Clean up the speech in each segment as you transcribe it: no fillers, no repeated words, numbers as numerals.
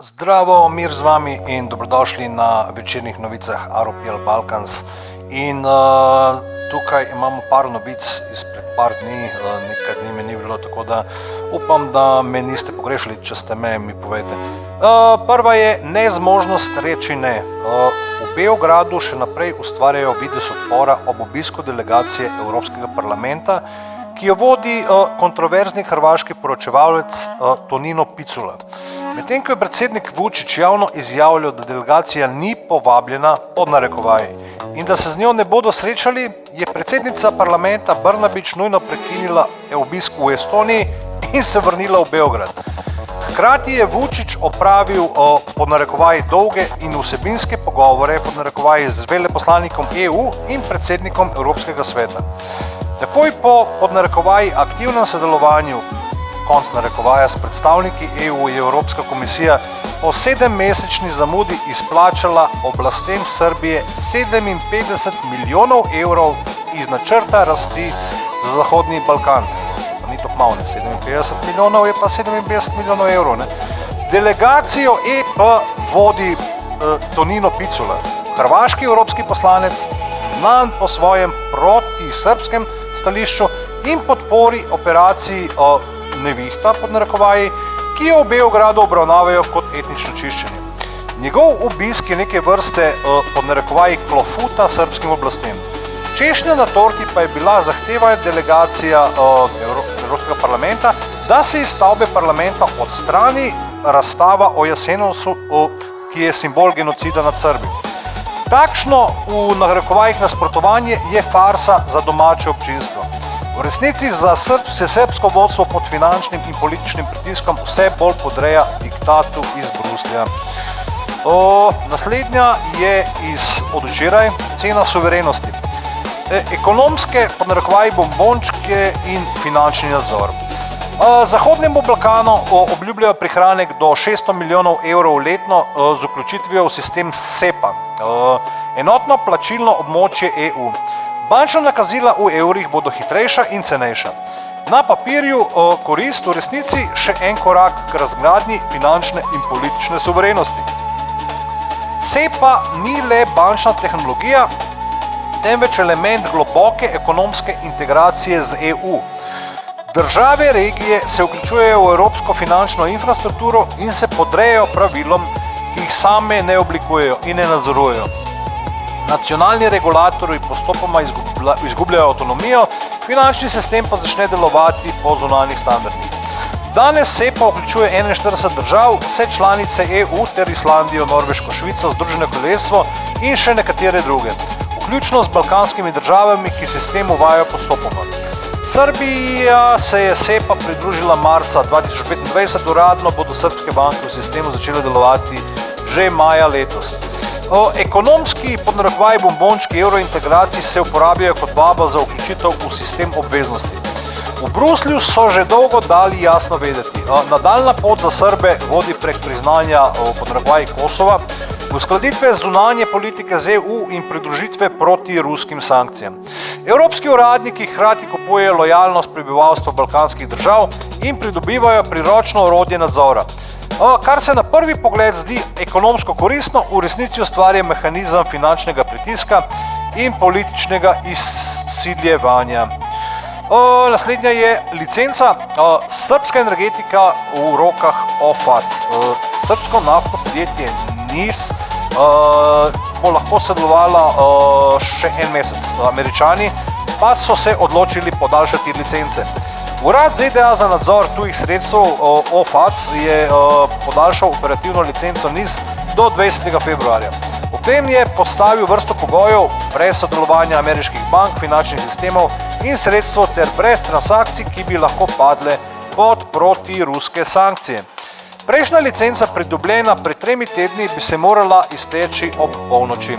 Zdravo, mir z vami in dobrodošli na večernih novicah ROPL Balkans. Tukaj imamo par novic izpred par dni, nekaj dni me ni bilo, tako da upam, da me niste pogrešali, če ste me, mi povejte. Prva je nezmožnost reči ne. V Beogradu še naprej ustvarjajo videz odpora ob obisku delegacije Evropskega parlamenta, ki jo vodi kontroverzni hrvaški poročevalec Tonino Picula. Medtem ko je predsednik Vučić javno izjavljal, da delegacija ni povabljena, pod narekovaji, in da se z njo ne bodo srečali, je predsednica parlamenta Brnabić nujno prekinila obisk v Estoniji in se vrnila v Beograd. Hkrati je Vučić opravil pod narekovaji dolge in vsebinske pogovore pod narekovaji z veleposlanikom EU in predsednikom Evropskega sveta. Takoj po pod narekovaji aktivnem sodelovanju konc narekovaja s predstavniki EU je Evropska komisija po 7-mesečni zamudi izplačala oblastem Srbije 57 milijonov evrov iz načrta rasti za Zahodni Balkan. Pa ni to malo, 57 milijonov je pa 57 milijonov evrov. Ne? Delegacijo EP vodi Tonino Picula, hrvaški evropski poslanec, znan po svojem protisrbskem stališču in podpori operaciji Nevihta, pod narekovaji, ki jo v Beogradu obravnavajo kot etnično čiščenje. Njegov obisk je neke vrste pod narekovaji klofuta srbskim oblastem. Češnja na torti pa je bila zahteva delegacija Evropskega parlamenta, da se iz stavbe parlamenta odstrani razstava o Jasenovcu, ki je simbol genocida nad Srbi. Takšno v narekovajih nasprotovanje je farsa za domače občinstvo. V resnici se srbsko vodstvo pod finančnim in političnim pritiskom vse bolj podreja diktatu iz Bruslja. Naslednja je od včeraj cena suverenosti. Ekonomske pod narekovaji bombončke in finančni nadzor. Zahodnemu Balkanu obljubljajo prihranek do 600 milijonov evrov letno z vključitvijo v sistem SEPA, enotno plačilno območje EU. Bančna nakazila v evrih bodo hitrejša in cenejša. Na papirju korist, v resnici še en korak k razgradnji finančne in politične suverenosti. SEPA ni le bančna tehnologija, temveč element globoke ekonomske integracije z EU. Države regije se vključujejo v evropsko finančno infrastrukturo in se podrejajo pravilom, ki jih same ne oblikujejo in ne nadzorujejo. Nacionalni regulatorji postopoma izgubljajo avtonomijo, finančni sistem pa začne delovati po zunanjih standardih. Danes SEPA vključuje 41 držav, vse članice EU ter Islandijo, Norveško, Švico, Združeno kraljestvo in še nekatere druge, vključno z balkanskimi državami, ki sistem uvajajo postopoma. Srbija se je SEPA pridružila marca 2025, uradno bodo srbske banke v sistemu začele delovati že maja letos. Ekonomski pod narekovaji bombončki evrointegracij se uporabljajo kot vaba za vključitev v sistem obveznosti. V Bruslju so že dolgo dali jasno vedeti, nadaljna pot za Srbe vodi prek priznanja pod narekovaji Kosova, uskladitve zunanje politike z EU in pridružitve proti ruskim sankcijam. Evropski uradniki hkrati kupujejo lojalnost prebivalstva balkanskih držav in pridobivajo priročno orodje nadzora. Kar se na prvi pogled zdi ekonomsko koristno, v resnici ustvarja mehanizem finančnega pritiska in političnega izsiljevanja. Naslednja je licenca. Srbska energetika v rokah OFAC. Srbsko naftno podjetje NIS bo lahko sodelovala še en mesec. Američani pa so se odločili podaljšati licence. Urad ZDA za nadzor tujih sredstev OFAC je podaljšal operativno licenco NIS do 20. februarja. Ob tem je postavil vrsto pogojev brez sodelovanja ameriških bank, finančnih sistemov in sredstev ter brez transakcij, ki bi lahko padle pod protiruske sankcije. Prejšnja licenca, pridobljena pred 3 tedni, bi se morala izteči ob polnoči.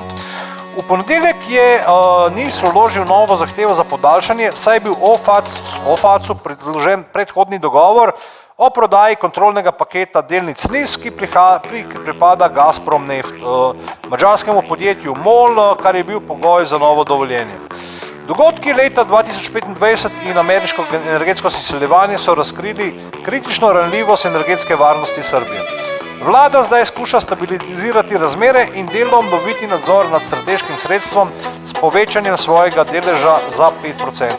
V ponedeljek je NIS vložil novo zahtevo za podaljšanje, saj je bil OFAC-u predložen predhodni dogovor o prodaji kontrolnega paketa delnic NIS, ki pripada Gazprom Neft, madžarskemu podjetju MOL, kar je bil pogoj za novo dovoljenje. Dogodki leta 2025 in ameriško energetsko izsiljevanje so razkrili kritično ranljivost energetske varnosti Srbije. Vlada zdaj skuša stabilizirati razmere in delno obnoviti nadzor nad strateškim sredstvom s povečanjem svojega deleža za 5%.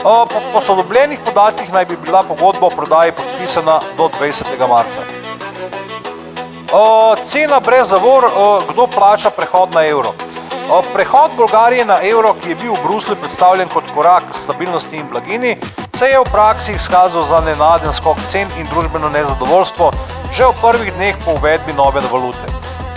Po posodobljenih podatkih naj bi bila pogodba o prodaji podpisana do 20. marca. Cena brez zavor, kdo plača prehod na evro? Prehod Bolgarije na evro, ki je bil v Bruslju predstavljen kot korak k stabilnosti in blaginji, se je v praksi izkazal za nenaden skok cen in družbeno nezadovoljstvo že v prvih dneh po uvedbi nove valute.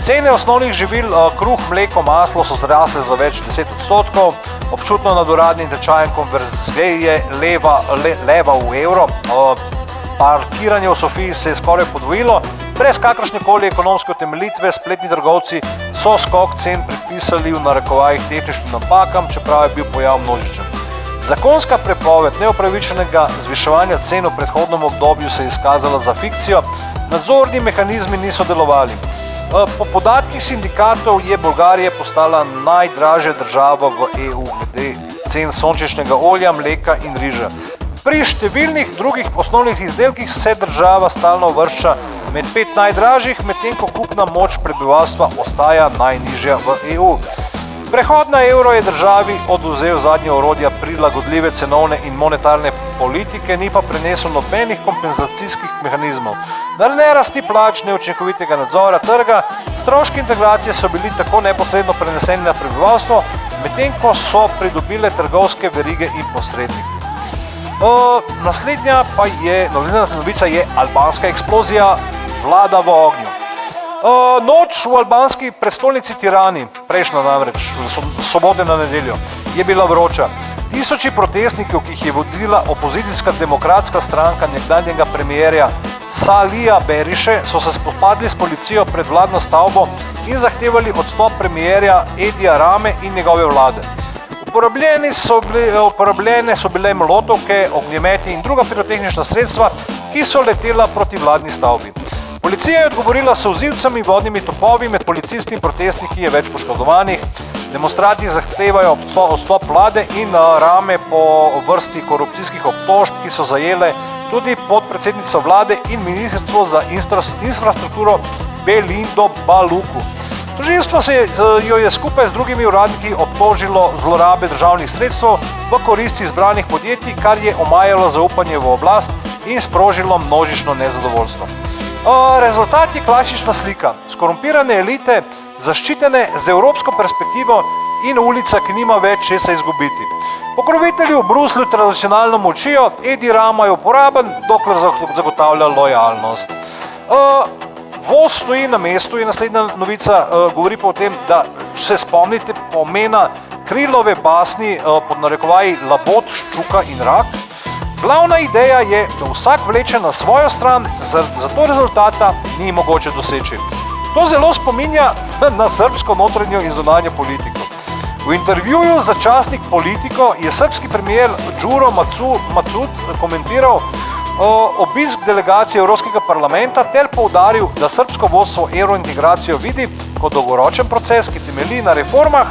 Cene osnovnih živil, kruh, mleko, maslo so zrasle za več 10%, občutno nad uradnim tečajem konverzije leva v evro. Parkiranje v Sofiji se je skoraj podvojilo, brez kakršnekoli ekonomske utemeljitve spletni trgovci so skok cen pripisali v narekovajih tehničnim napakam, čeprav je bil pojav množičen. Zakonska prepoved neupravičenega zviševanja cen v predhodnem obdobju se je izkazala za fikcijo, nadzorni mehanizmi niso delovali. Po podatkih sindikatov je Bolgarija postala najdražja država v EU glede cen sončničnega olja, mleka in riža. Pri številnih drugih osnovnih izdelkih se država stalno uvršča med 5 najdražjih, medtem ko kupna moč prebivalstva ostaja najnižja v EU. Prehod na evro je državi odvzel zadnje orodja prilagodljive cenovne in monetarne politike, ni pa prenesel nobenih kompenzacijskih mehanizmov. Ne rasti plač, neučinkovitega nadzora trga, stroški integracije so bili tako neposredno preneseni na prebivalstvo, medtem ko so pridobile trgovske verige in posredniki. Naslednja novica je albanska eksplozija, vlada v ognju. Noč v albanski prestolnici Tirani, prejšnja namreč, sobote na nedeljo, je bila vroča. Tisoči protestnikov, ki jih je vodila opozicijska demokratska stranka nekdanjega premijerja Salija Beriše, so se spopadli s policijo pred vladno stavbo in zahtevali odstop premijerja Edija Rame in njegove vlade. Uporabljene so bile molotovke, ognjemeti in druga pirotehnična sredstva, ki so letela proti vladni stavbi. Policija je odgovorila s solzivcami, vodnimi topovi, med policisti in protestniki je več poškodovanih. Demonstranti zahtevajo odstop vlade in Rame po vrsti korupcijskih obtožb, ki so zajele tudi podpredsednico vlade in ministrstvo za infrastrukturo Belindo Baluku. Tožilstvo jo je skupaj z drugimi uradniki obtožilo zlorabe državnih sredstev v korist izbranih podjetij, kar je omajalo zaupanje v oblast in sprožilo množično nezadovoljstvo. Rezultat je klasična slika. Skorumpirane elite, zaščitene z evropsko perspektivo in ulica, ki nima več česa izgubiti. Pokrovitelji v Bruslju tradicionalno molčijo, Edi Rama je uporaben, dokler zagotavlja lojalnost. Voz stoji na mestu in naslednja novica govori pa o tem, da se spomnite pomena Krilove basni pod narekovaji Labod, ščuka in rak. Glavna ideja je, da vsak vleče na svojo stran, zato rezultata ni mogoče doseči. To zelo spominja na srbsko notranjo in zunanjo politiko. V intervjuju za časnik Politiko je srbski premijer Đuro Macud komentiral obisk delegacije Evropskega parlamenta ter poudaril, da srbsko vodstvo eurointegracijo vidi kot dolgoročen proces, ki temelji na reformah,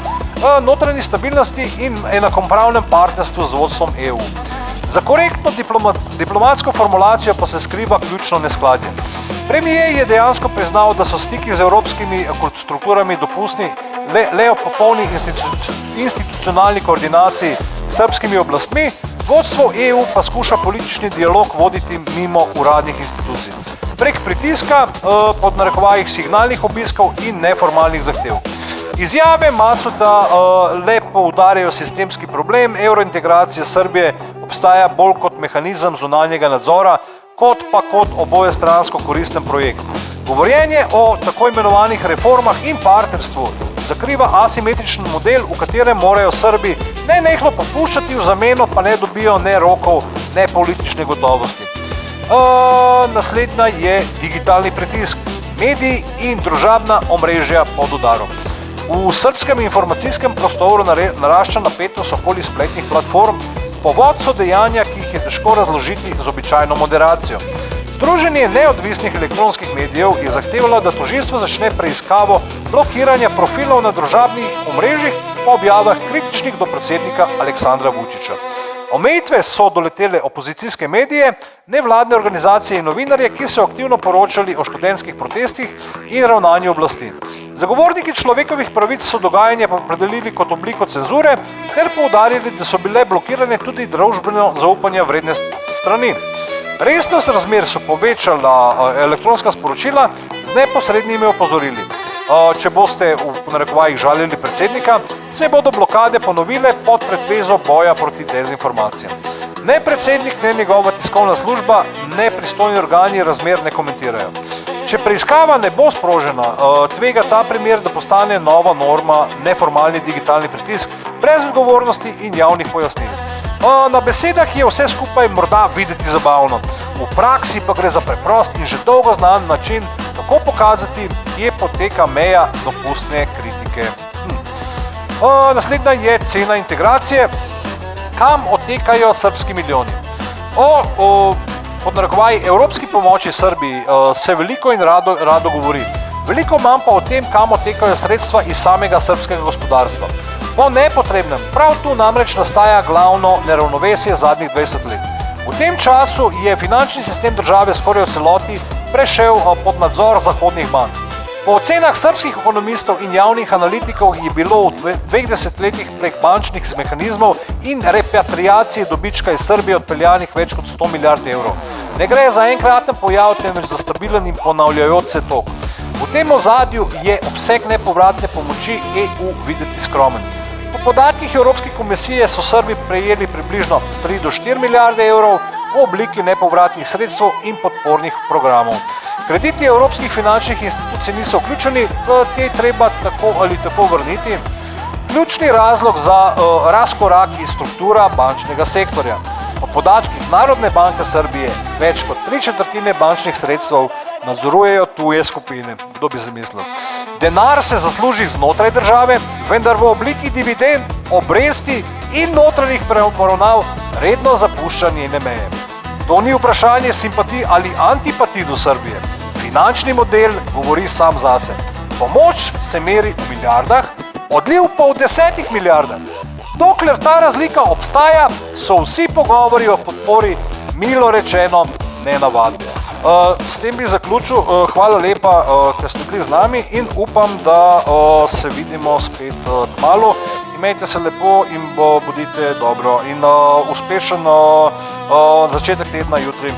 notranji stabilnosti in enakopravnem partnerstvu z vodstvom EU. Za korektno diplomatsko formulacijo pa se skriva ključno neskladje. Premijer je dejansko priznal, da so stiki z evropskimi strukturami dopustni le o popolni institucionalni koordinaciji s srbskimi oblastmi, vodstvo EU pa skuša politični dialog voditi mimo uradnih institucij. Prek pritiska, pod narekovajih signalnih obiskov in neformalnih zahtev. Izjave Macuda le poudarjajo sistemski problem eurointegracije Srbije, obstaja bolj kot mehanizem zunanjega nadzora, kot pa kot obojestransko koristen projekt. Govorjenje o tako imenovanih reformah in partnerstvu zakriva asimetričen model, v katerem morajo Srbi nenehno popuščati, v zameno pa ne dobijo ne rokov, ne politične gotovosti. Naslednja je digitalni pritisk. Mediji in družabna omrežja pod udarom. V srbskem informacijskem prostoru narašča napetost okoli spletnih platform. Povod so dejanja, ki jih je težko razložiti z običajno moderacijo. Združenje neodvisnih elektronskih medijev je zahtevalo, da tožilstvo začne preiskavo blokiranja profilov na družabnih omrežjih po objavah kritičnih do predsednika Aleksandra Vučića. Omejitve so doletele opozicijske medije, nevladne organizacije in novinarje, ki so aktivno poročali o študentskih protestih in ravnanju oblasti. Zagovorniki človekovih pravic so dogajanje opredelili kot obliko cenzure ter poudarili, da so bile blokirane tudi družbeno zaupanje vredne strani. Resnost razmer so povečala elektronska sporočila z neposrednimi opozorili. Če boste v narekovajih žalili predsednika, se bodo blokade ponovile pod pretvezo boja proti dezinformacijam. Ne predsednik, ne njegova tiskovna služba, ne pristojni organi razmer ne komentirajo. Če preiskava ne bo sprožena, tvega ta primer, da postane nova norma neformalni digitalni pritisk, brez odgovornosti in javnih pojasnil. Na besedah je vse skupaj morda videti zabavno, v praksi pa gre za preprost in že dolgo znan način, kako pokazati, kje poteka meja dopustne kritike. Naslednja je cena integracije, kam odtekajo srbski milijoni. Pod narekovaji evropski pomoči Srbiji se veliko in rado govori. Veliko manj pa o tem, kam odtekajo sredstva iz samega srbskega gospodarstva. Po nepotrebnem, prav tu namreč nastaja glavno neravnovesje zadnjih 20 let. V tem času je finančni sistem države skoraj v celoti prešel pod nadzor zahodnih bank. Po ocenah srbskih ekonomistov in javnih analitikov je bilo v 20 letih prek bančnih mehanizmov in repatriacije dobička iz Srbije odpeljanih več kot 100 milijard evrov. Ne gre za enkraten pojav, temveč za stabilen in ponavljajoč se tok. V tem ozadju je obseg nepovratne pomoči EU videti skromen. Po podatkih Evropske komisije so Srbi prejeli približno 3 do 4 milijarde evrov v obliki nepovratnih sredstev in podpornih programov. Krediti evropskih finančnih institucij niso vključeni, te treba tako ali tako vrniti. Ključni razlog za razkorak je struktura bančnega sektorja. Po podatkih Narodne banke Srbije več kot 3/4 bančnih sredstev nadzorujejo tuje skupine. Kdo bi zamislil? Denar se zasluži znotraj države, vendar v obliki dividend, obresti in notranjih poravnav redno zapušča njene meje. To ni vprašanje simpatij ali antipatij do Srbije. Finančni model govori sam zase. Pomoč se meri v milijardah, odliv pa v 10 milijardah. Dokler ta razlika obstaja, so vsi pogovori o podpori milo rečeno nenavadni. S tem bi zaključil. Hvala lepa, ker ste bili z nami in upam, da se vidimo spet kmalu. Imejte se lepo in bodite dobro in uspešen začetek tedna jutri.